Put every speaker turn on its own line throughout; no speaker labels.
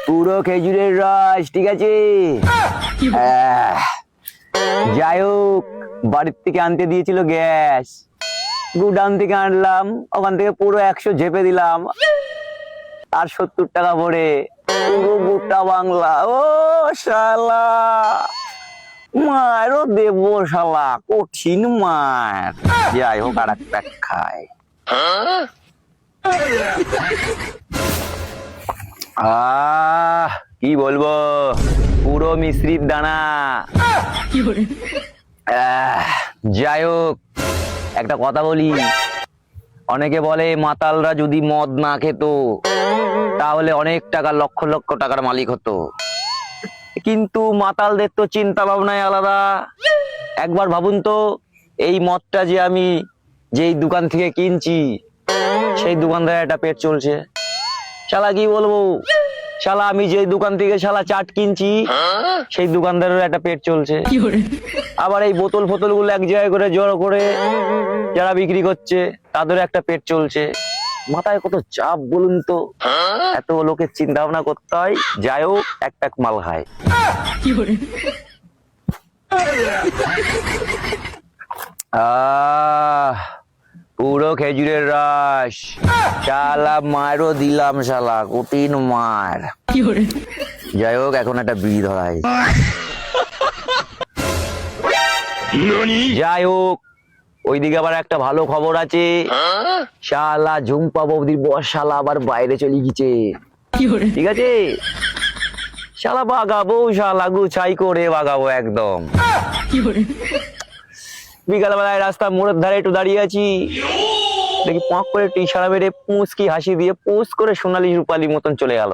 পুরো খেজুরের রস, ঠিক আছে। যাই হোক, বাড়ির থেকে আনতে দিয়েছিল গ্যাস, গুডাউন থেকে আনলাম, ওখান থেকে পুরো 100 ঝেপে দিলাম, আর 70 টাকা ভরে পুরো গোটা বাংলা। ও শালা, মারও দেবো শালা, কঠিন মার। যাই হোক, আর একটা খায়। কি বলবো, পুরো মিশ্রিত দানা। যাই হোক, একটা কথা বলি, অনেকে বলে মাতালরা যদি মদ না খেত তাহলে অনেক টাকা, লক্ষ লক্ষ টাকার মালিক হতো, কিন্তু মাতালদের তো চিন্তা ভাবনাই আলাদা। একবার ভাবুন তো, এই মদটা যে আমি যেই দোকান থেকে কিনছি, সেই দোকানদারের একটা পেট চলছে। শালা কি বলবো, শালা আমি যেই দোকান থেকে শালা চাট কিনছি, সেই দোকানদারের একটা পেট চলছে। আবার এই বোতল ফোতল গুলো এক জায়গায় করে জড়ো করে যারা বিক্রি করছে, তাদের একটা পেট চলছে। মাথায় কত চাপ বলুন তো, এত লোকের চিন্তা ভাবনা করতে হয়। যাই হোক, এক প্যাক মাল খায়। পুরো খেজুরের রস, শালা মারও দিলাম, শালা কঠিন মার। যাই হোক, এখন একটা বিড়ি ধরাই। যাই হোক, ওইদিকে আবার একটা ভালো খবর আছে, শালা ঝুম্পা বৌদির বস শালা আবার বাইরে চলে গেছে, ঠিক আছে। শালা বাগাবো, শালা গুছাই করে বাগাবো একদম। বিকাল বেলায় রাস্তা মোড়ের ধারে একটু দাঁড়িয়ে আছি, দেখি পাঁক করে একটু ইশারা মেরে পুঁচকি হাসি দিয়ে পুঁচ করে সোনালি রূপালি মতন চলে গেল।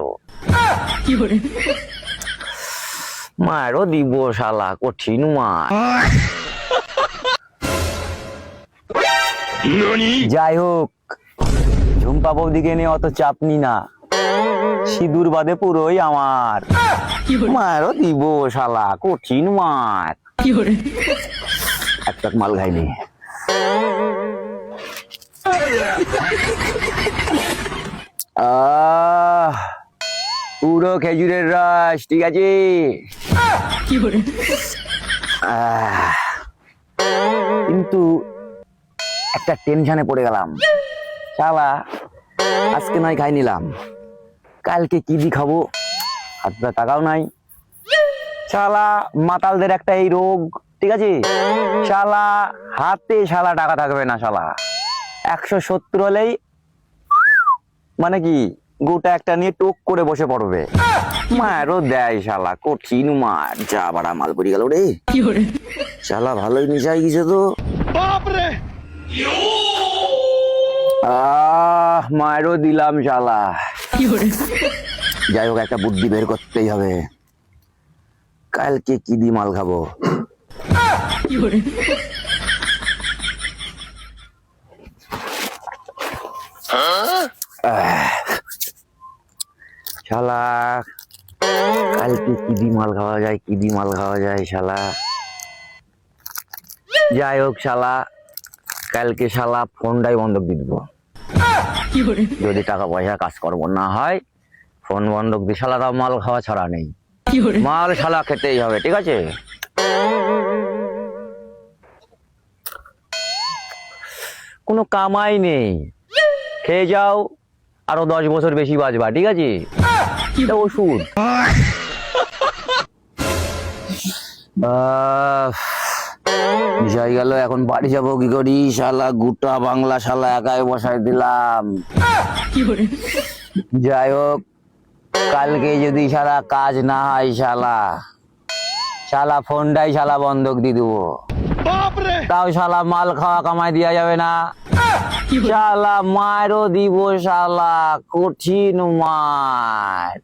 মারও দিব শালা, কঠিন মার। যাই হোক, ঝুম্পা বৌদিকে নিয়ে অত চাপ নি না, সিঁদুর বাদে পুরোই আমার। মারও দিব শালা, কঠিন মার। একটা মাল খাইনি। পুরো খেজুরের রস, ঠিক আছে। কিন্তু একটা টেনশনে পড়ে গেলাম, শালা আজকে নয় খাই নিলাম, কালকে কি দি খাবো, হাতে টাকাও নাই। শালা মাতালদের একটা এই রোগ, ঠিক আছে, শালা হাতে শালা টাকা থাকবে না, শালা 170 হলেই মানে কি গোটা একটা নিয়ে টোক করে বসে পড়বে। মারও দেয় শালা, কঠিন মার। যা বাড়া মাল পড়ে গেল রে, শালা ভালোই মিশাই গেছে তো। মারও দিলাম শালা। যাই হোক, একটা বুদ্ধি বের করতেই হবে, কালকে কি দি মাল খাবো। শালা কালকে কি দি মাল খাওয়া যায়, কি দি মাল খাওয়া যায় শালা। যাই হোক, শালা কালকে শালা ফোনটাই বন্ধক দিয়ে দিব। যদি টাকা পয়সা কাজকর্ম না হয়, ফোন বন্ধক দিয়ে শালারা মাল খাওয়া ছাড়া নেই, মাল শালা খেতেই হবে, ঠিক আছে। কোনো কামাই নেই, খেয়ে যাও, আরো 10 বছর বেশি বাঁচবা, ঠিক আছে। ওষুধ যাই গেল, এখন বাড়ি যাবো কি করি, শালা গোটা বাংলা শালা একাই বসাই দিলাম। যাই হোক, কালকে যদি শালা কাজ না হয়, শালা শালা ফোনটাই শালা বন্ধক দিয়ে দেবো, তাও শালা মাল খাওয়া কামাই দেওয়া যাবে না। শালা মারও দিব শালা, কঠিন মার।